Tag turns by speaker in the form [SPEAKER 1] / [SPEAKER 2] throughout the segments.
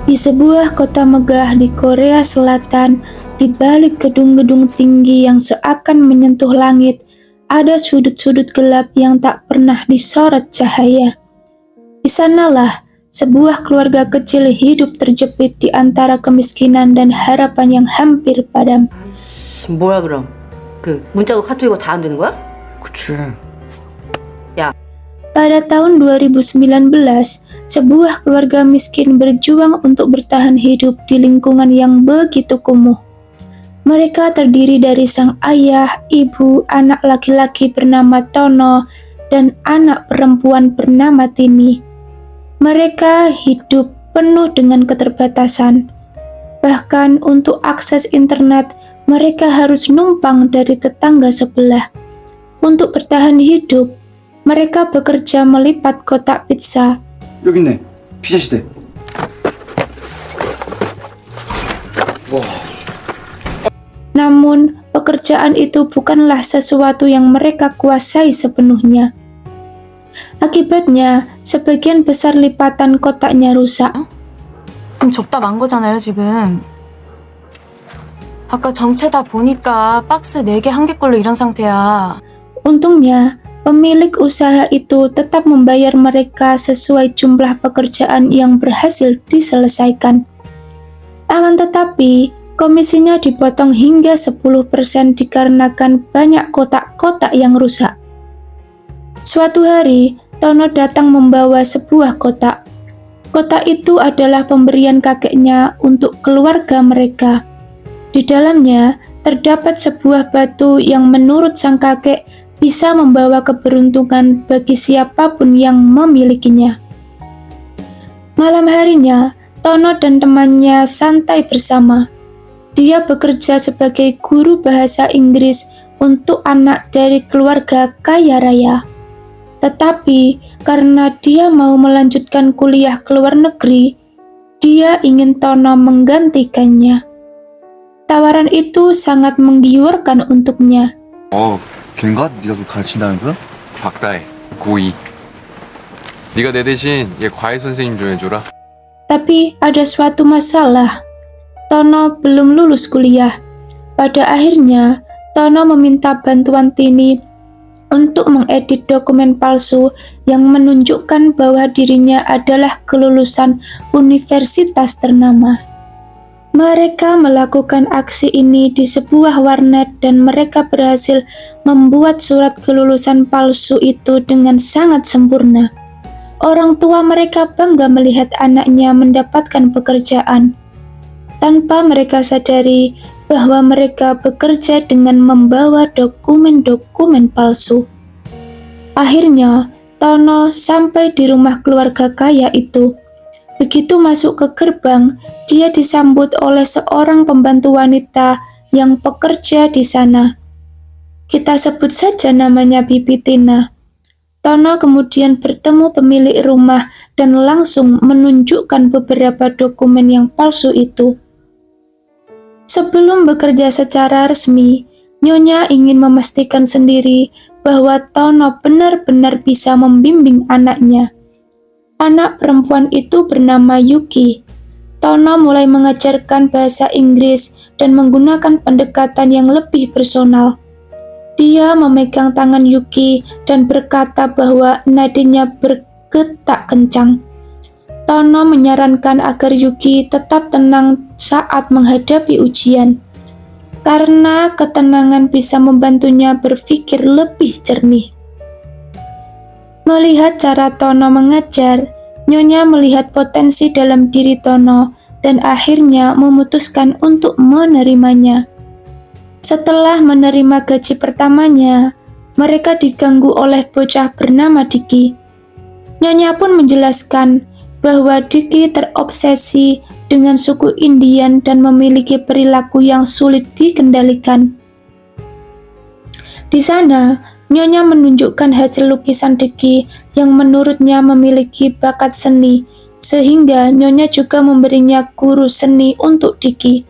[SPEAKER 1] Di sebuah kota megah di Korea Selatan, di balik gedung-gedung tinggi yang seakan menyentuh langit, ada sudut-sudut gelap yang tak pernah disorot cahaya. Di sanalah sebuah keluarga kecil hidup terjepit di antara kemiskinan dan harapan yang hampir padam.
[SPEAKER 2] 뭐야 그럼? 그 문자고 카톡이고 다 안 되는 거야?
[SPEAKER 3] 그치.
[SPEAKER 1] Pada tahun 2019, sebuah keluarga miskin berjuang untuk bertahan hidup di lingkungan yang begitu kumuh. Mereka terdiri dari sang ayah, ibu, anak laki-laki bernama Tono, dan anak perempuan bernama Tini. Mereka hidup penuh dengan keterbatasan. Bahkan untuk akses internet, mereka harus numpang dari tetangga sebelah. Untuk bertahan hidup, mereka bekerja melipat kotak pizza.
[SPEAKER 3] 여기 있네. 피자 시대.
[SPEAKER 1] Namun, pekerjaan itu bukanlah sesuatu yang mereka kuasai sepenuhnya. Akibatnya, sebagian besar lipatan kotaknya rusak.
[SPEAKER 4] 그럼 접다 만 거잖아요, 지금. 아까 정체다 보니까 박스 4개 한 개꼴로 이런 상태야.
[SPEAKER 1] Untungnya, pemilik usaha itu tetap membayar mereka sesuai jumlah pekerjaan yang berhasil diselesaikan. Akan tetapi, komisinya dipotong hingga 10% dikarenakan banyak kotak-kotak yang rusak. Suatu hari, Tono datang membawa sebuah kotak. Kotak itu adalah pemberian kakeknya untuk keluarga mereka. Di dalamnya terdapat sebuah batu yang menurut sang kakek bisa membawa keberuntungan bagi siapapun yang memilikinya. Malam harinya, Tono dan temannya santai bersama. Dia bekerja sebagai guru bahasa Inggris untuk anak dari keluarga kaya raya. Tetapi karena dia mau melanjutkan kuliah ke luar negeri, dia ingin Tono menggantikannya. Tawaran itu sangat menggiurkan untuknya.
[SPEAKER 3] 걔인가? 네가 그 가르친다는 거야?
[SPEAKER 5] 박다혜, 고2. 네가 내 대신 얘 과외 선생님 좀 해줘라.
[SPEAKER 1] Tapi ada suatu masalah. Tono belum lulus kuliah. Pada akhirnya, Tono meminta bantuan Tini untuk mengedit dokumen palsu yang menunjukkan bahwa dirinya adalah kelulusan universitas ternama. Mereka melakukan aksi ini di sebuah warnet dan mereka berhasil membuat surat kelulusan palsu itu dengan sangat sempurna. Orang tua mereka bangga melihat anaknya mendapatkan pekerjaan. Tanpa mereka sadari bahwa mereka bekerja dengan membawa dokumen-dokumen palsu. Akhirnya, Tono sampai di rumah keluarga kaya itu. Begitu masuk ke gerbang, dia disambut oleh seorang pembantu wanita yang bekerja di sana. Kita sebut saja namanya Bibi Tina. Tono kemudian bertemu pemilik rumah dan langsung menunjukkan beberapa dokumen yang palsu itu. Sebelum bekerja secara resmi, Nyonya ingin memastikan sendiri bahwa Tono benar-benar bisa membimbing anaknya. Anak perempuan itu bernama Yuki. Tono mulai mengajarkan bahasa Inggris dan menggunakan pendekatan yang lebih personal. Dia memegang tangan Yuki dan berkata bahwa nadinya bergetak kencang. Tono menyarankan agar Yuki tetap tenang saat menghadapi ujian, karena ketenangan bisa membantunya berpikir lebih jernih. Melihat cara Tono mengajar, Nyonya melihat potensi dalam diri Tono dan akhirnya memutuskan untuk menerimanya. Setelah menerima gaji pertamanya, mereka diganggu oleh bocah bernama Diki. Nyonya pun menjelaskan bahwa Diki terobsesi dengan suku Indian dan memiliki perilaku yang sulit dikendalikan. Di sana, Nyonya menunjukkan hasil lukisan Diki yang menurutnya memiliki bakat seni, sehingga Nyonya juga memberinya guru seni untuk Diki.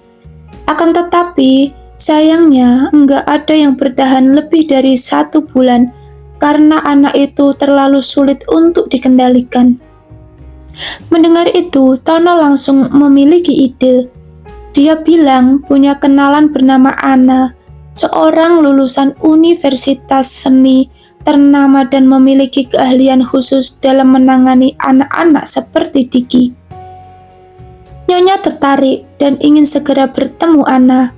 [SPEAKER 1] Akan tetapi, sayangnya enggak ada yang bertahan lebih dari 1 bulan karena anak itu terlalu sulit untuk dikendalikan. Mendengar itu, Tono langsung memiliki ide. Dia bilang punya kenalan bernama Anna, seorang lulusan universitas seni ternama dan memiliki keahlian khusus dalam menangani anak-anak seperti Diki. Nyonya tertarik dan ingin segera bertemu Anna.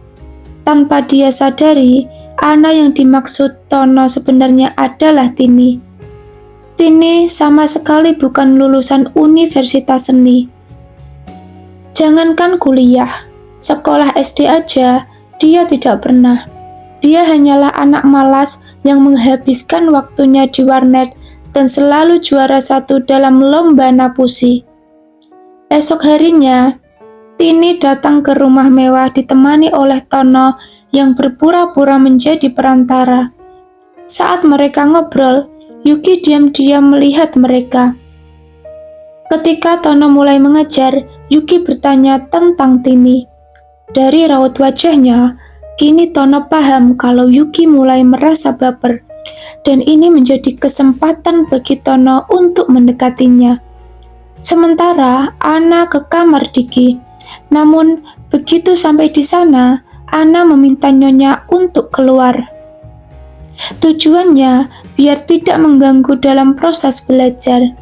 [SPEAKER 1] Tanpa dia sadari, Anna yang dimaksud Tono sebenarnya adalah Tini. Tini sama sekali bukan lulusan universitas seni. Jangankan kuliah, sekolah SD aja dia tidak pernah. Dia hanyalah anak malas yang menghabiskan waktunya di warnet dan selalu juara 1 dalam lomba napusi. Esok harinya, Tini datang ke rumah mewah ditemani oleh Tono yang berpura-pura menjadi perantara. Saat mereka ngobrol, Yuki diam-diam melihat mereka. Ketika Tono mulai mengajar, Yuki bertanya tentang Tini. Dari raut wajahnya, kini Tono paham kalau Yuki mulai merasa baper, dan ini menjadi kesempatan bagi Tono untuk mendekatinya. Sementara Anna ke kamar Diki, namun begitu sampai di sana, Anna meminta Nyonya untuk keluar. Tujuannya biar tidak mengganggu dalam proses belajar.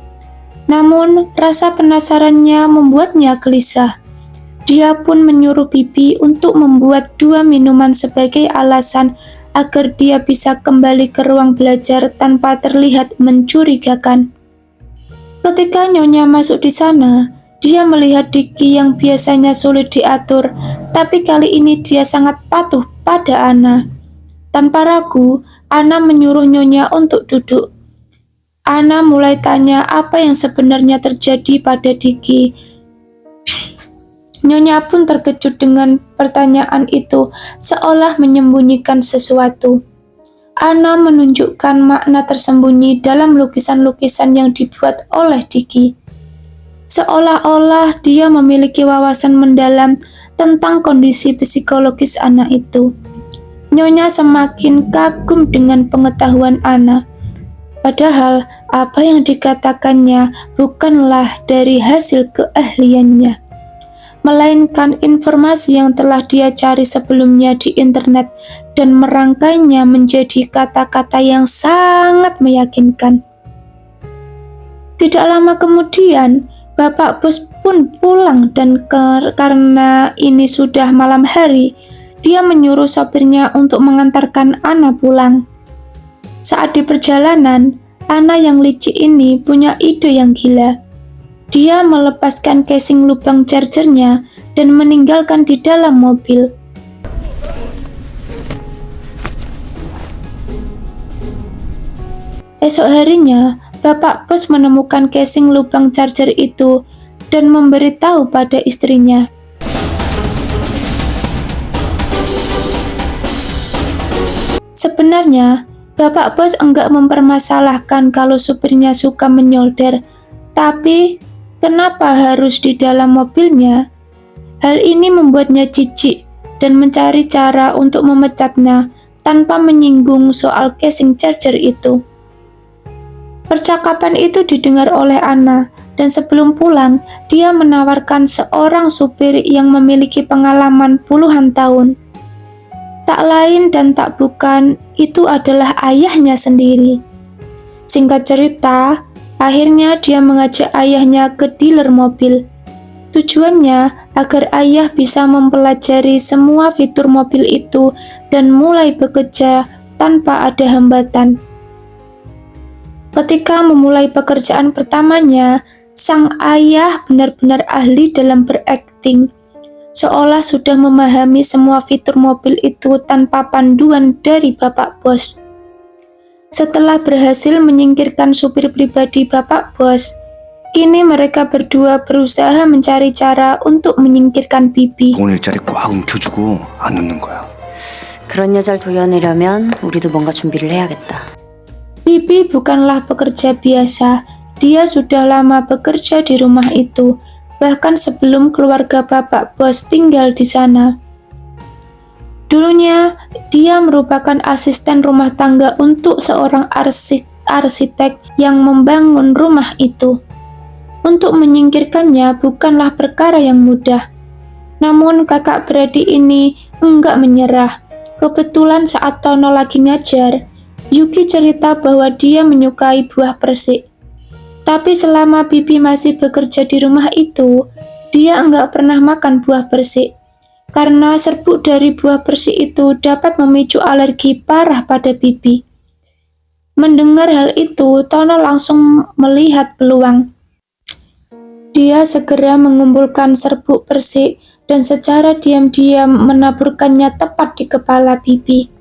[SPEAKER 1] Namun rasa penasarannya membuatnya gelisah. Dia pun menyuruh Bibi untuk membuat 2 minuman sebagai alasan agar dia bisa kembali ke ruang belajar tanpa terlihat mencurigakan. Ketika Nyonya masuk di sana, dia melihat Diki yang biasanya sulit diatur, tapi kali ini dia sangat patuh pada Anna. Tanpa ragu, Anna menyuruh Nyonya untuk duduk. Anna mulai tanya apa yang sebenarnya terjadi pada Diki. Nyonya pun terkejut dengan pertanyaan itu, seolah menyembunyikan sesuatu. Anna menunjukkan makna tersembunyi dalam lukisan-lukisan yang dibuat oleh Diki. Seolah-olah dia memiliki wawasan mendalam tentang kondisi psikologis anak itu. Nyonya semakin kagum dengan pengetahuan Anna. Padahal apa yang dikatakannya bukanlah dari hasil keahliannya, melainkan informasi yang telah dia cari sebelumnya di internet dan merangkainya menjadi kata-kata yang sangat meyakinkan. Tidak lama kemudian, Bapak Bos pun pulang dan karena ini sudah malam hari, dia menyuruh sopirnya untuk mengantarkan Anna pulang. Saat di perjalanan, Anna yang licik ini punya ide yang gila. Dia melepaskan casing lubang chargernya dan meninggalkan di dalam mobil. Esok harinya, Bapak Bos menemukan casing lubang charger itu dan memberitahu pada istrinya. Sebenarnya, Bapak Bos enggak mempermasalahkan kalau supirnya suka menyolder, tapi kenapa harus di dalam mobilnya? Hal ini membuatnya jijik dan mencari cara untuk memecatnya tanpa menyinggung soal casing charger itu. Percakapan itu didengar oleh Anna, dan sebelum pulang, dia menawarkan seorang supir yang memiliki pengalaman puluhan tahun. Tak lain dan tak bukan, itu adalah ayahnya sendiri. Singkat cerita, akhirnya dia mengajak ayahnya ke dealer mobil. Tujuannya agar ayah bisa mempelajari semua fitur mobil itu dan mulai bekerja tanpa ada hambatan. Ketika memulai pekerjaan pertamanya, sang ayah benar-benar ahli dalam berakting. Seolah sudah memahami semua fitur mobil itu tanpa panduan dari Bapak Bos. Setelah berhasil menyingkirkan supir pribadi Bapak Bos, kini mereka berdua berusaha mencari cara untuk menyingkirkan Bibi.
[SPEAKER 3] 오늘 일자리 꽉 움켜주고 안 놓는 거야.
[SPEAKER 2] 그런 여자를 도려내려면 우리도 뭔가 준비를 해야겠다.
[SPEAKER 1] Bibi bukanlah pekerja biasa, dia sudah lama bekerja di rumah itu, bahkan sebelum keluarga Bapak Bos tinggal di sana. Dulunya, dia merupakan asisten rumah tangga untuk seorang arsitek yang membangun rumah itu. Untuk menyingkirkannya bukanlah perkara yang mudah. Namun kakak beradik ini enggak menyerah. Kebetulan saat Tono lagi ngajar, Yuki cerita bahwa dia menyukai buah persik. Tapi selama Bibi masih bekerja di rumah itu, dia enggak pernah makan buah persik. Karena serbuk dari buah persik itu dapat memicu alergi parah pada Bibi. Mendengar hal itu, Tono langsung melihat peluang. Dia segera mengumpulkan serbuk persik dan secara diam-diam menaburkannya tepat di kepala Bibi.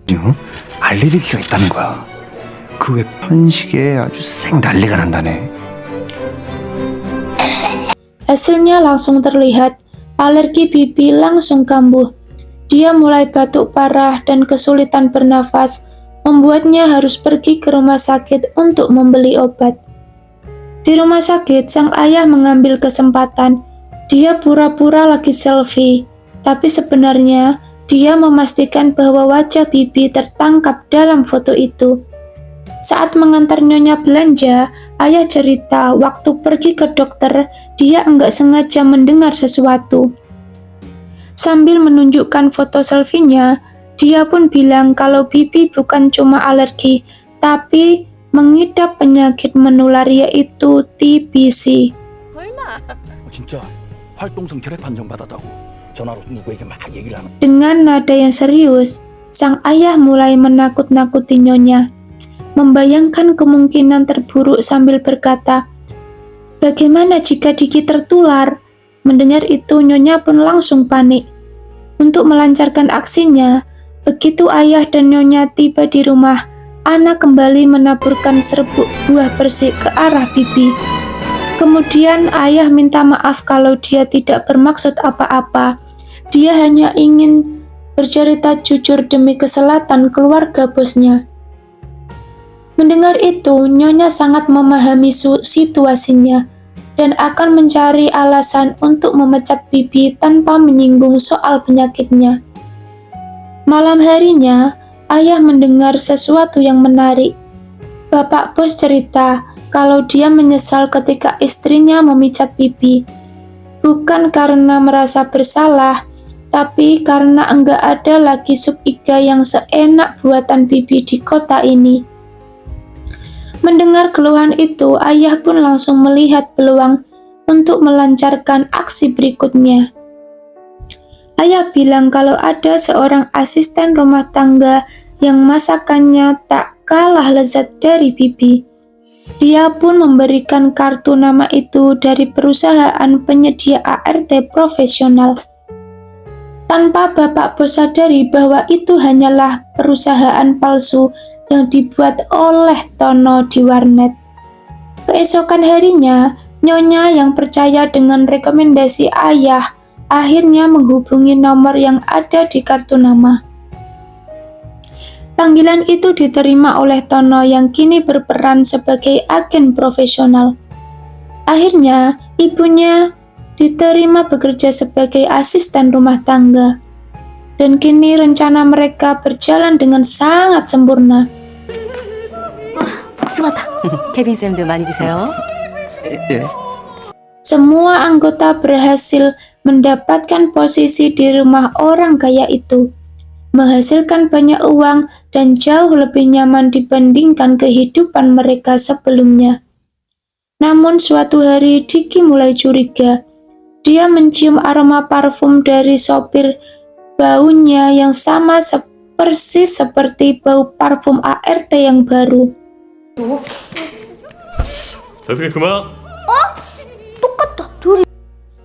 [SPEAKER 3] 알레르기가 있다는 거야. 그 왜 편식에 아주 쌩 난리가 난다네.
[SPEAKER 1] Hasilnya langsung terlihat, alergi Bibi langsung kambuh. Dia mulai batuk parah dan kesulitan bernafas, membuatnya harus pergi ke rumah sakit untuk membeli obat. Di rumah sakit, sang ayah mengambil kesempatan. Dia pura-pura lagi selfie, tapi sebenarnya dia memastikan bahwa wajah Bibi tertangkap dalam foto itu. Saat mengantar Nyonya belanja, ayah cerita waktu pergi ke dokter, dia enggak sengaja mendengar sesuatu. Sambil menunjukkan foto selfie-nya, dia pun bilang kalau Bibi bukan cuma alergi, tapi mengidap penyakit menular yaitu TBC.
[SPEAKER 6] 진짜 활동성 혈액 판정 받았다고 전화로 누구에게 막 얘기를 하는.
[SPEAKER 1] Dengan nada yang serius, sang ayah mulai menakut-nakuti Nyonya, membayangkan kemungkinan terburuk sambil berkata, "Bagaimana jika Diki tertular?" Mendengar itu, Nyonya pun langsung panik. Untuk melancarkan aksinya, begitu ayah dan Nyonya tiba di rumah, anak kembali menaburkan serbuk buah persik ke arah Bibi. Kemudian ayah minta maaf kalau dia tidak bermaksud apa-apa. Dia hanya ingin bercerita jujur demi keselamatan keluarga bosnya. Mendengar itu, Nyonya sangat memahami situasinya dan akan mencari alasan untuk memecat Bibi tanpa menyinggung soal penyakitnya. Malam harinya, ayah mendengar sesuatu yang menarik. Bapak bos cerita kalau dia menyesal ketika istrinya memicat Bibi. Bukan karena merasa bersalah, tapi karena enggak ada lagi sup iga yang seenak buatan Bibi di kota ini. Mendengar keluhan itu, ayah pun langsung melihat peluang untuk melancarkan aksi berikutnya. Ayah bilang kalau ada seorang asisten rumah tangga yang masakannya tak kalah lezat dari Bibi. Dia pun memberikan kartu nama itu dari perusahaan penyedia ART profesional. Tanpa bapak bos sadari bahwa itu hanyalah perusahaan palsu yang dibuat oleh Tono di warnet. Keesokan harinya, Nyonya yang percaya dengan rekomendasi ayah akhirnya menghubungi nomor yang ada di kartu nama. Panggilan itu diterima oleh Tono yang kini berperan sebagai agen profesional. Akhirnya, ibunya diterima bekerja sebagai asisten rumah tangga. Dan kini rencana mereka berjalan dengan sangat sempurna.
[SPEAKER 2] 수고하다. 케빈 쌤도 많이 드세요.
[SPEAKER 6] 예.
[SPEAKER 1] Semua anggota berhasil mendapatkan posisi di rumah orang kaya itu, menghasilkan banyak uang dan jauh lebih nyaman dibandingkan kehidupan mereka sebelumnya. Namun suatu hari Diki mulai curiga. Dia mencium aroma parfum dari sopir, baunya yang sama persis seperti bau parfum ART yang baru.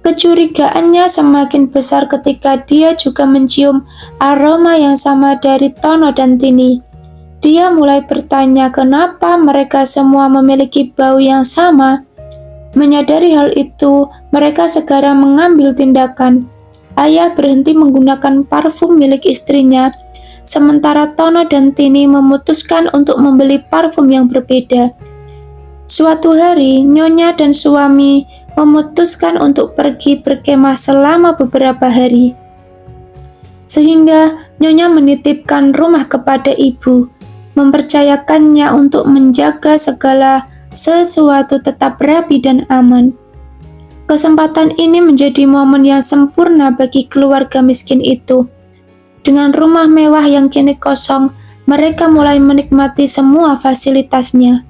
[SPEAKER 1] Kecurigaannya semakin besar ketika dia juga mencium aroma yang sama dari Tono dan Tini. Dia mulai bertanya kenapa mereka semua memiliki bau yang sama. Menyadari hal itu, mereka segera mengambil tindakan. Ayah berhenti menggunakan parfum milik istrinya, sementara Tono dan Tini memutuskan untuk membeli parfum yang berbeda. Suatu hari, Nyonya dan suami memutuskan untuk pergi berkemah selama beberapa hari. Sehingga Nyonya menitipkan rumah kepada ibu, mempercayakannya untuk menjaga segala sesuatu tetap rapi dan aman. Kesempatan ini menjadi momen yang sempurna bagi keluarga miskin itu. Dengan rumah mewah yang kini kosong, mereka mulai menikmati semua fasilitasnya.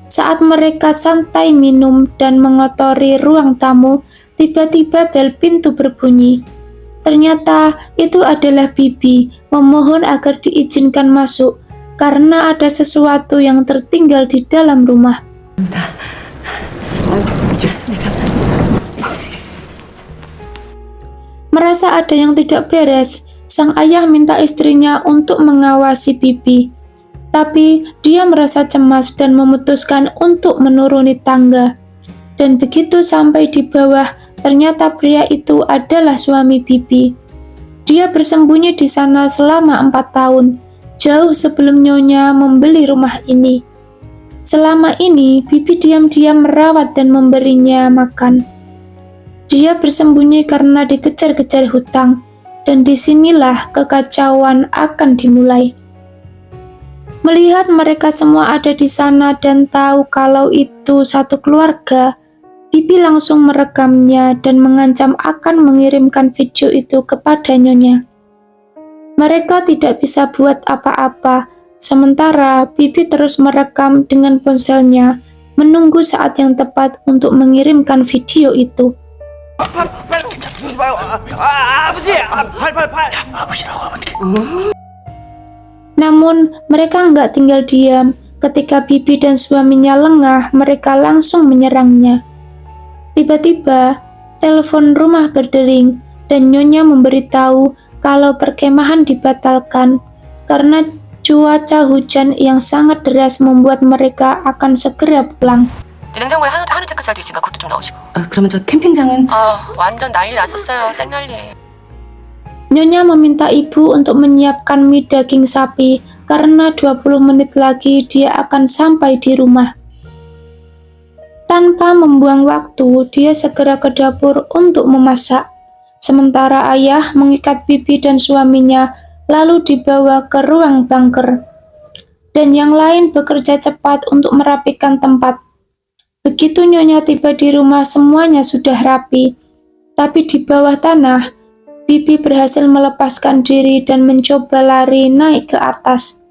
[SPEAKER 1] Saat mereka santai minum dan mengotori ruang tamu, tiba-tiba bel pintu berbunyi. Ternyata itu adalah Bibi memohon agar diizinkan masuk karena ada sesuatu yang tertinggal di dalam rumah. Merasa ada yang tidak beres, sang ayah minta istrinya untuk mengawasi Bibi. Tapi dia merasa cemas dan memutuskan untuk menuruni tangga. Dan begitu sampai di bawah, ternyata pria itu adalah suami Bibi. Dia bersembunyi di sana selama 4 tahun, jauh sebelum Nyonya membeli rumah ini. Selama ini, Bibi diam-diam merawat dan memberinya makan. Dia bersembunyi karena dikejar-kejar hutang, dan disinilah kekacauan akan dimulai. Melihat mereka semua ada di sana dan tahu kalau itu satu keluarga, Bibi langsung merekamnya dan mengancam akan mengirimkan video itu kepada Nyonya. Mereka tidak bisa buat apa-apa, sementara Bibi terus merekam dengan ponselnya, menunggu saat yang tepat untuk mengirimkan video itu. Namun, mereka nggak tinggal diam. Ketika Bibi dan suaminya lengah, mereka langsung menyerangnya. Tiba-tiba, telepon rumah berdering dan Nyonya memberitahu kalau perkemahan dibatalkan karena cuaca hujan yang sangat deras membuat mereka akan segera pulang.
[SPEAKER 4] 냉장고에 한우 채끝살도 있으니까 그것도 좀 넣으시고.
[SPEAKER 2] 그러면 저 캠핑장은?
[SPEAKER 4] 완전 난리 났었어요. 생난리에.
[SPEAKER 1] Nyonya meminta ibu untuk menyiapkan mie daging sapi karena 20 menit lagi dia akan sampai di rumah. Tanpa membuang waktu, dia segera ke dapur untuk memasak. Sementara ayah mengikat Bibi dan suaminya lalu dibawa ke ruang bunker. Dan yang lain bekerja cepat untuk merapikan tempat. Begitu Nyonya tiba di rumah, semuanya sudah rapi. Tapi di bawah tanah, Bibi berhasil melepaskan diri dan mencoba lari naik ke atas.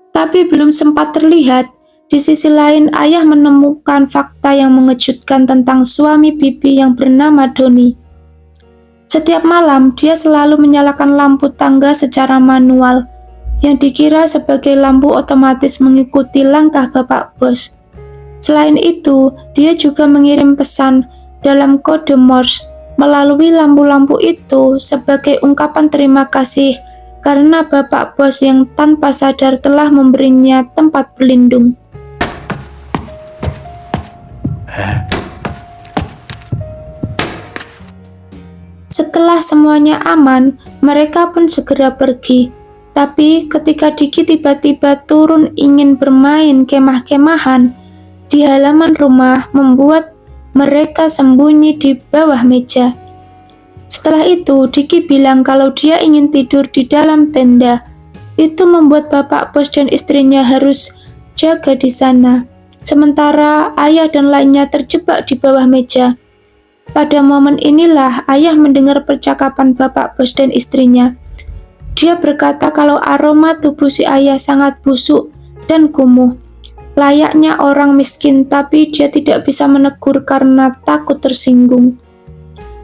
[SPEAKER 1] Tapi belum sempat terlihat, di sisi lain ayah menemukan fakta yang mengejutkan tentang suami Bibi yang bernama Doni. Setiap malam, dia selalu menyalakan lampu tangga secara manual, yang dikira sebagai lampu otomatis mengikuti langkah Bapak Bos. Selain itu, dia juga mengirim pesan dalam kode Morse melalui lampu-lampu itu sebagai ungkapan terima kasih karena Bapak Bos yang tanpa sadar telah memberinya tempat berlindung. Setelah semuanya aman, mereka pun segera pergi. Tapi ketika Diki tiba-tiba turun ingin bermain kemah-kemahan di halaman rumah, membuat mereka sembunyi di bawah meja. Setelah itu, Diki bilang kalau dia ingin tidur di dalam tenda. Itu membuat Bapak Bos dan istrinya harus jaga di sana. Sementara ayah dan lainnya terjebak di bawah meja. Pada momen inilah ayah mendengar percakapan Bapak Bos dan istrinya. Dia berkata kalau aroma tubuh si ayah sangat busuk dan kumuh. Layaknya orang miskin, tapi dia tidak bisa menegur karena takut tersinggung.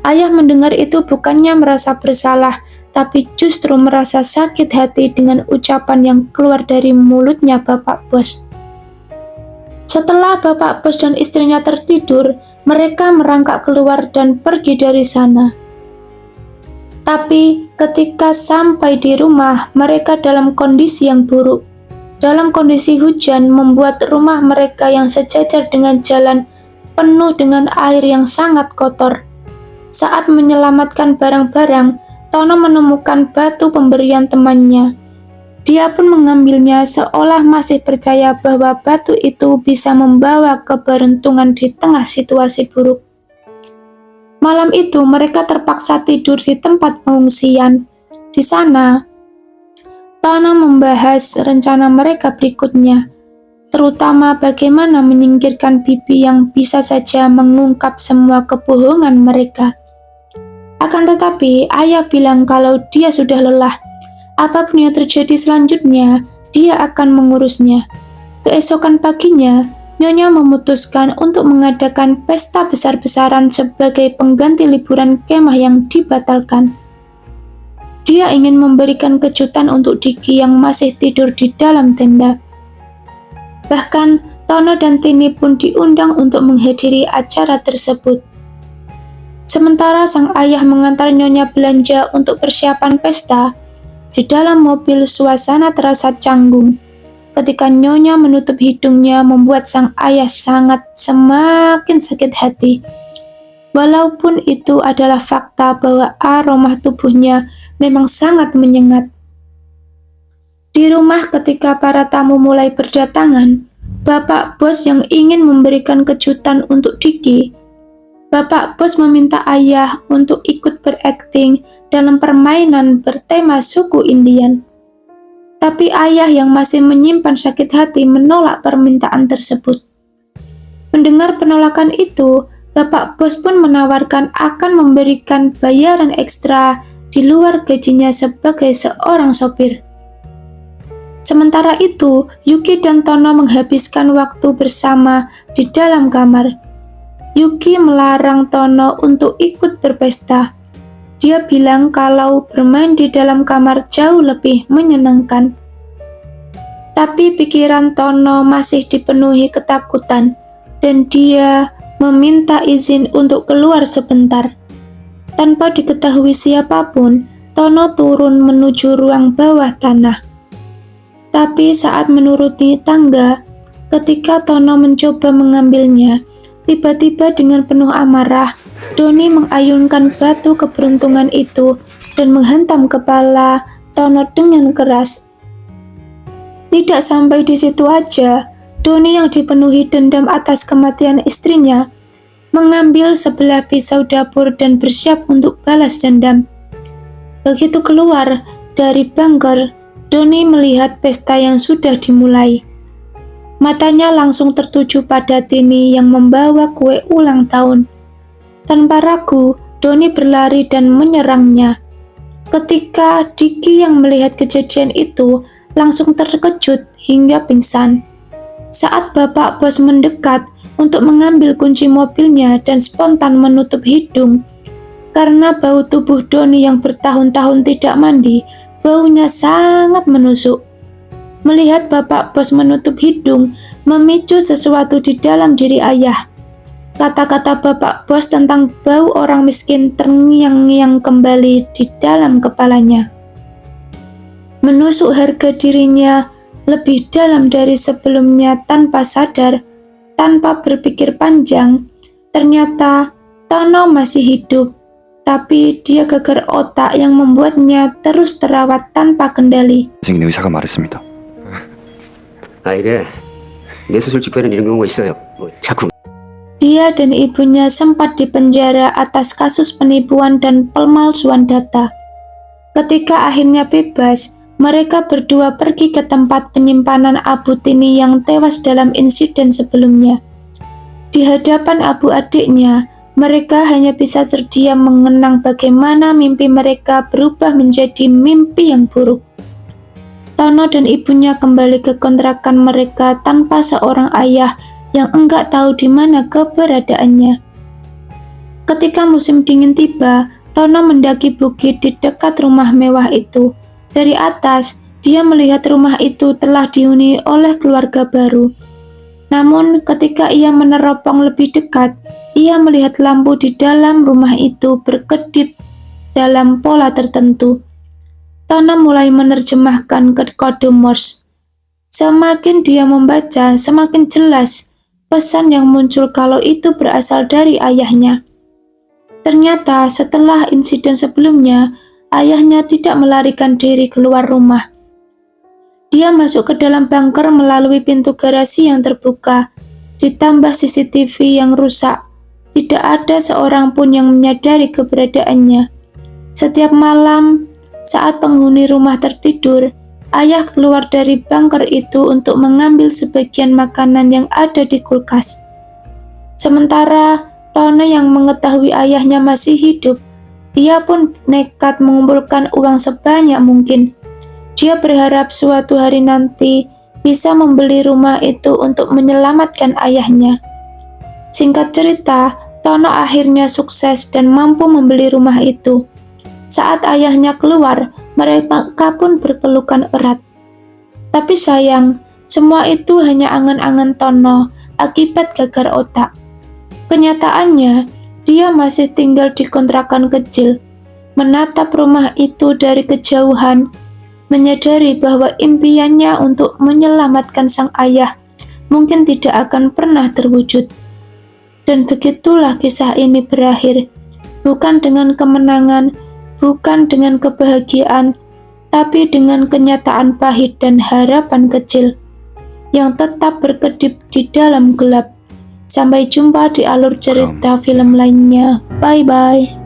[SPEAKER 1] Ayah mendengar itu bukannya merasa bersalah, tapi justru merasa sakit hati dengan ucapan yang keluar dari mulutnya Bapak Bos. Setelah Bapak Bos dan istrinya tertidur, mereka merangkak keluar dan pergi dari sana. Tapi ketika sampai di rumah, mereka dalam kondisi yang buruk. Dalam kondisi hujan membuat rumah mereka yang sejajar dengan jalan penuh dengan air yang sangat kotor. Saat menyelamatkan barang-barang, Tono menemukan batu pemberian temannya. Dia pun mengambilnya seolah masih percaya bahwa batu itu bisa membawa keberuntungan di tengah situasi buruk. Malam itu mereka terpaksa tidur di tempat pengungsian. Di sana, Tono membahas rencana mereka berikutnya. terutama bagaimana menyingkirkan bibi yang bisa saja mengungkap semua kebohongan mereka. Akan tetapi, ayah bilang kalau dia sudah lelah. Apapun yang terjadi selanjutnya, dia akan mengurusnya. Keesokan paginya, Nyonya memutuskan untuk mengadakan pesta besar-besaran sebagai pengganti liburan kemah yang dibatalkan. Dia ingin memberikan kejutan untuk Diki yang masih tidur di dalam tenda. Bahkan, Tono dan Tini pun diundang untuk menghadiri acara tersebut. Sementara sang ayah mengantar Nyonya belanja untuk persiapan pesta, di dalam mobil suasana terasa canggung. Ketika Nyonya menutup hidungnya membuat sang ayah semakin sakit hati. Walaupun itu adalah fakta bahwa aroma tubuhnya memang sangat menyengat. Di rumah ketika para tamu mulai berdatangan, Bapak Bos yang ingin memberikan kejutan untuk Diki, Bapak Bos meminta ayah untuk ikut berakting dalam permainan bertema suku Indian. Tapi ayah yang masih menyimpan sakit hati menolak permintaan tersebut. Mendengar penolakan itu, Bapak Bos pun menawarkan akan memberikan bayaran ekstra di luar gajinya sebagai seorang sopir. Sementara itu, Yuki dan Tono menghabiskan waktu bersama di dalam kamar. Yuki melarang Tono untuk ikut berpesta. Dia bilang kalau bermain di dalam kamar jauh lebih menyenangkan. Tapi pikiran Tono masih dipenuhi ketakutan, dan dia meminta izin untuk keluar sebentar. Tanpa diketahui siapapun, Tono turun menuju ruang bawah tanah. Tapi saat menuruti tangga, ketika Tono mencoba mengambilnya, tiba-tiba dengan penuh amarah, Doni mengayunkan batu keberuntungan itu dan menghantam kepala Tono dengan keras. Tidak sampai di situ aja, Doni yang dipenuhi dendam atas kematian istrinya mengambil sebelah pisau dapur dan bersiap untuk balas dendam. Begitu keluar dari bangker, Doni melihat pesta yang sudah dimulai. Matanya langsung tertuju pada Tini yang membawa kue ulang tahun. Tanpa ragu, Doni berlari dan menyerangnya. Ketika Diki yang melihat kejadian itu langsung terkejut hingga pingsan. Saat Bapak Bos mendekat untuk mengambil kunci mobilnya dan spontan menutup hidung, karena bau tubuh Doni yang bertahun-tahun tidak mandi, baunya sangat menusuk. Melihat Bapak Bos menutup hidung, memicu sesuatu di dalam diri ayah. Kata-kata Bapak Bos tentang bau orang miskin terngiang-ngiang kembali di dalam kepalanya. Menusuk harga dirinya lebih dalam dari sebelumnya tanpa sadar, tanpa berpikir panjang. Ternyata Tono masih hidup, tapi dia geger otak yang membuatnya terus terawat tanpa kendali.
[SPEAKER 3] 생긴 의사가 말했습니다.
[SPEAKER 7] 이게 뇌수술 직후에는 이런 경우가 있어요. 자꾸
[SPEAKER 1] Dia dan ibunya sempat dipenjara atas kasus penipuan dan pemalsuan data. Ketika akhirnya bebas, mereka berdua pergi ke tempat penyimpanan Abu Tini yang tewas dalam insiden sebelumnya. Di hadapan abu adiknya, mereka hanya bisa terdiam mengenang bagaimana mimpi mereka berubah menjadi mimpi yang buruk. Tono dan ibunya kembali ke kontrakan mereka tanpa seorang ayah yang enggak tahu di mana keberadaannya. Ketika musim dingin tiba, Tono mendaki bukit di dekat rumah mewah itu. Dari atas, dia melihat rumah itu telah dihuni oleh keluarga baru. Namun, ketika ia meneropong lebih dekat, ia melihat lampu di dalam rumah itu berkedip dalam pola tertentu. Tono mulai menerjemahkan kode Morse. Semakin dia membaca, semakin jelas pesan yang muncul kalau itu berasal dari ayahnya. Ternyata setelah insiden sebelumnya, ayahnya tidak melarikan diri keluar rumah. Dia masuk ke dalam bunker melalui pintu garasi yang terbuka, ditambah CCTV yang rusak. Tidak ada seorang pun yang menyadari keberadaannya. Setiap malam, saat penghuni rumah tertidur, Ayah keluar dari bunker itu untuk mengambil sebagian makanan yang ada di kulkas. Sementara Tono yang mengetahui ayahnya masih hidup, dia pun nekat mengumpulkan uang sebanyak mungkin. Dia berharap suatu hari nanti bisa membeli rumah itu untuk menyelamatkan ayahnya. Singkat cerita, Tono akhirnya sukses dan mampu membeli rumah itu. Saat ayahnya keluar, mereka pun berpelukan erat. Tapi sayang, semua itu hanya angan-angan Tono akibat gagar otak. Kenyataannya, dia masih tinggal di kontrakan kecil, menatap rumah itu dari kejauhan, menyadari bahwa impiannya untuk menyelamatkan sang ayah mungkin tidak akan pernah terwujud. Dan begitulah kisah ini berakhir, bukan dengan kemenangan, bukan dengan kebahagiaan, tapi dengan kenyataan pahit dan harapan kecil yang tetap berkedip di dalam gelap. Sampai jumpa di alur cerita film lainnya. Bye-bye.